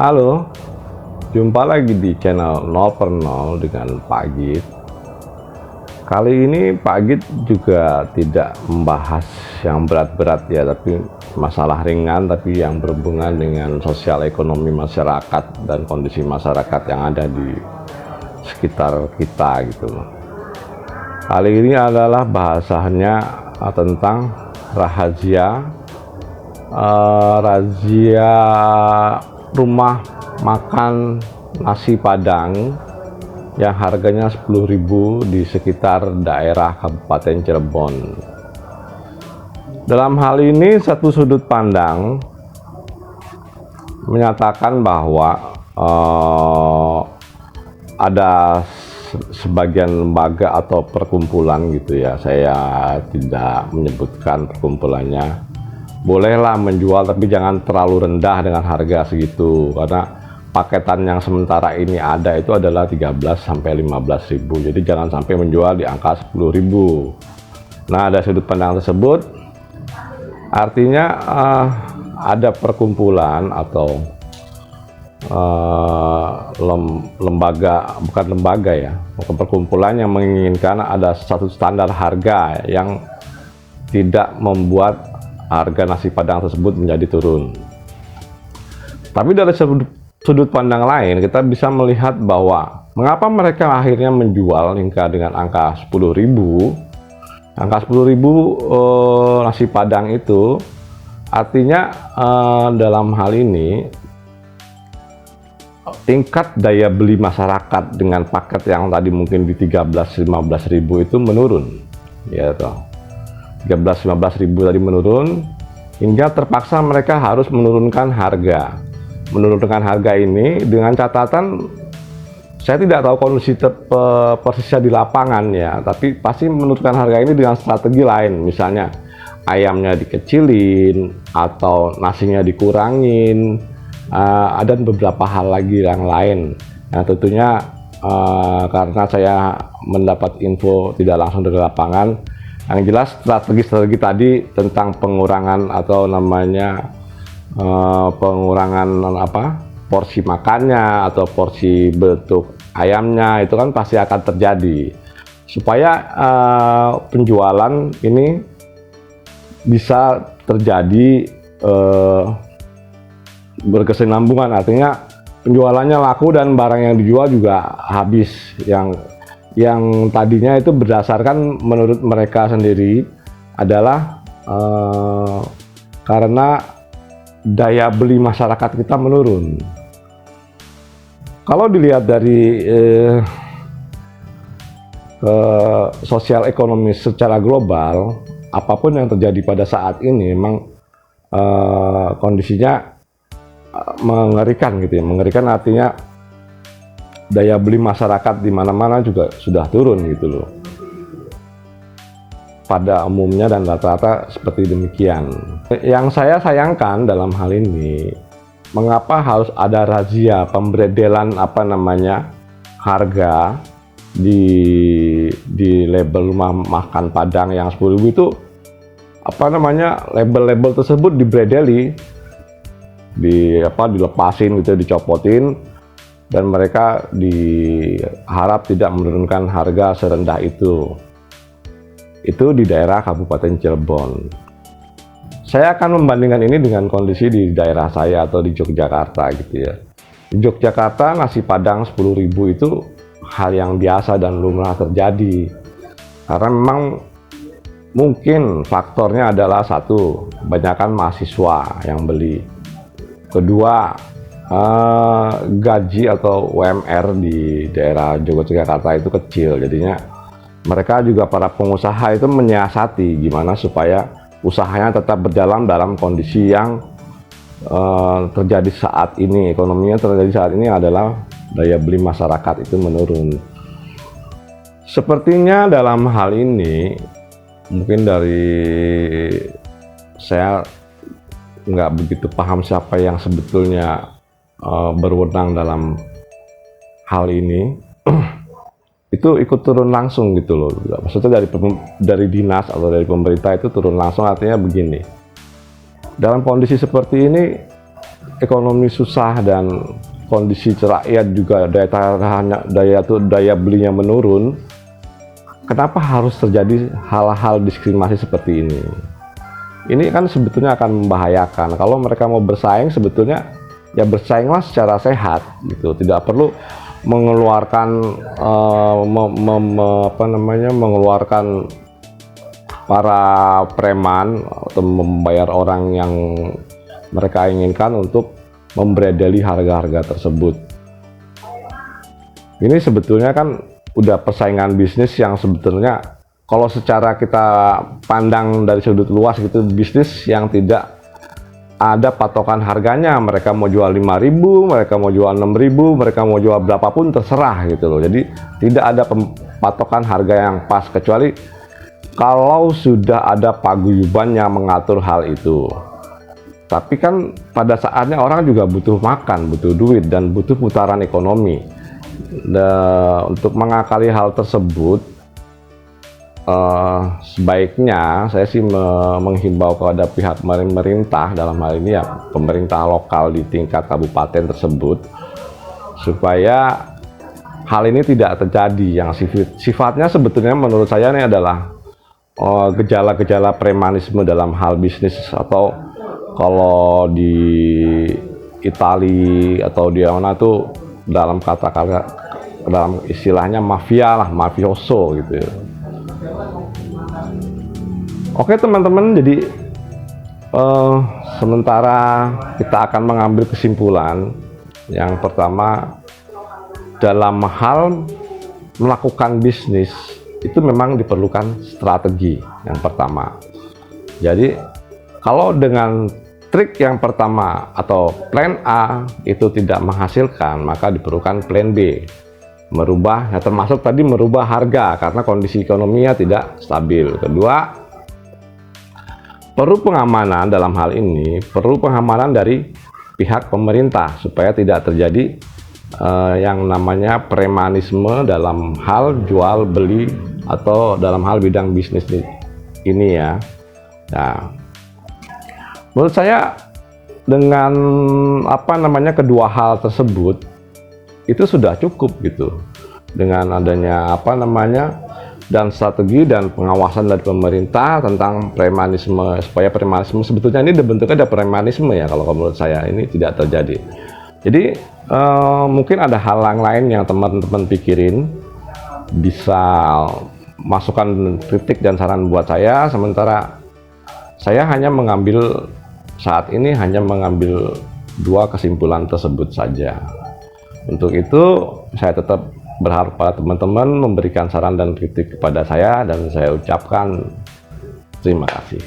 Halo, jumpa lagi di channel 0 per 0 dengan Pak Git. Kali ini Pak Git juga tidak membahas yang berat-berat ya, tapi masalah ringan tapi yang berhubungan dengan sosial ekonomi masyarakat dan kondisi masyarakat yang ada di sekitar kita gitu. Kali ini adalah bahasanya tentang razia rumah makan nasi Padang yang harganya 10.000 di sekitar daerah Kabupaten Cirebon. Dalam hal ini satu sudut pandang menyatakan bahwa ada sebagian lembaga atau perkumpulan gitu ya, saya tidak menyebutkan perkumpulannya, bolehlah menjual tapi jangan terlalu rendah dengan harga segitu, karena paketan yang sementara ini ada itu adalah 13-15.000, jadi jangan sampai menjual di angka 10.000. Nah, ada sudut pandang tersebut, artinya ada perkumpulan atau lembaga, bukan lembaga ya, bukan perkumpulan yang menginginkan ada satu standar harga yang tidak membuat harga nasi Padang tersebut menjadi turun. Tapi dari sudut pandang lain kita bisa melihat bahwa mengapa mereka akhirnya menjual hingga dengan angka 10.000. Angka 10.000 nasi Padang itu artinya dalam hal ini tingkat daya beli masyarakat dengan paket yang tadi mungkin di 13-15.000 itu menurun ya toh. 13-15.000 tadi menurun hingga terpaksa mereka harus menurunkan harga. Menurunkan harga ini dengan catatan saya tidak tahu kondisi persisnya di lapangan ya, tapi pasti menurunkan harga ini dengan strategi lain, misalnya ayamnya dikecilin atau nasinya dikurangin, ada beberapa hal lagi yang lain. Nah, tentunya karena saya mendapat info tidak langsung dari lapangan, yang jelas strategi-strategi tadi tentang pengurangan atau namanya pengurangan porsi makannya atau porsi bentuk ayamnya itu kan pasti akan terjadi supaya penjualan ini bisa terjadi berkesinambungan, artinya penjualannya laku dan barang yang dijual juga habis, yang tadinya itu berdasarkan menurut mereka sendiri adalah karena daya beli masyarakat kita menurun. Kalau dilihat dari sosial ekonomi secara global, apapun yang terjadi pada saat ini memang kondisinya mengerikan gitu ya. Mengerikan artinya daya beli masyarakat di mana-mana juga sudah turun gitu loh. Pada umumnya dan rata-rata seperti demikian. Yang saya sayangkan dalam hal ini, mengapa harus ada razia pemberedelan harga di label rumah makan Padang yang 10.000 itu label-label tersebut dibredeli, dilepasin gitu, dicopotin, dan mereka diharap tidak menurunkan harga serendah itu. Itu di daerah Kabupaten Cirebon. Saya akan membandingkan ini dengan kondisi di daerah saya atau di Yogyakarta gitu ya. Di Yogyakarta nasi Padang 10.000 itu hal yang biasa dan lumrah terjadi. Karena memang mungkin faktornya adalah satu, kebanyakan mahasiswa yang beli. Kedua, gaji atau UMR di daerah Yogyakarta itu kecil, jadinya mereka juga para pengusaha itu menyiasati gimana supaya usahanya tetap berjalan dalam kondisi yang terjadi saat ini. Ekonominya terjadi saat ini adalah daya beli masyarakat itu menurun. Sepertinya dalam hal ini mungkin dari saya nggak begitu paham siapa yang sebetulnya berwenang dalam hal ini, itu ikut turun langsung gitu loh. Maksudnya dari dinas atau dari pemerintah itu turun langsung, artinya begini, dalam kondisi seperti ini ekonomi susah dan kondisi rakyat juga daya belinya menurun, kenapa harus terjadi hal-hal diskriminasi seperti ini? Ini kan sebetulnya akan membahayakan. Kalau mereka mau bersaing, sebetulnya ya bersainglah secara sehat gitu, tidak perlu mengeluarkan mengeluarkan para preman atau membayar orang yang mereka inginkan untuk memberedeli harga-harga tersebut. Ini sebetulnya kan udah persaingan bisnis yang sebetulnya kalau secara kita pandang dari sudut luas gitu, bisnis yang tidak ada patokan harganya. Mereka mau jual 5.000, mereka mau jual 6.000, mereka mau jual berapapun terserah gitu loh. Jadi tidak ada patokan harga yang pas, kecuali kalau sudah ada paguyuban yang mengatur hal itu. Tapi kan pada saatnya orang juga butuh makan, butuh duit, dan butuh putaran ekonomi. Untuk mengakali hal tersebut, sebaiknya saya sih menghimbau kepada pihak pemerintah, dalam hal ini ya pemerintah lokal di tingkat kabupaten tersebut, supaya hal ini tidak terjadi. Yang sifatnya sebetulnya menurut saya ini adalah gejala-gejala premanisme dalam hal bisnis, atau kalau di Italia atau di mana tuh dalam kata-kata, dalam istilahnya mafia lah, mafioso gitu ya. Oke teman-teman, jadi sementara kita akan mengambil kesimpulan. Yang pertama, dalam hal melakukan bisnis itu memang diperlukan strategi yang pertama. Jadi kalau dengan trik yang pertama atau plan A itu tidak menghasilkan, maka diperlukan plan B, merubah, ya termasuk tadi merubah harga karena kondisi ekonominya tidak stabil. Kedua, perlu pengamanan. Dalam hal ini perlu pengamanan dari pihak pemerintah supaya tidak terjadi yang namanya premanisme dalam hal jual beli atau dalam hal bidang bisnis ini ya. Nah, menurut saya dengan kedua hal tersebut itu sudah cukup gitu, dengan adanya dan strategi dan pengawasan dari pemerintah tentang premanisme, supaya premanisme sebetulnya ini bentuknya ada premanisme ya, kalau menurut saya ini tidak terjadi. Jadi mungkin ada hal lain yang teman-teman pikirin, bisa masukkan kritik dan saran buat saya. Sementara saya saat ini hanya mengambil dua kesimpulan tersebut saja. Untuk itu saya tetap berharap pada teman-teman memberikan saran dan kritik kepada saya, dan saya ucapkan terima kasih.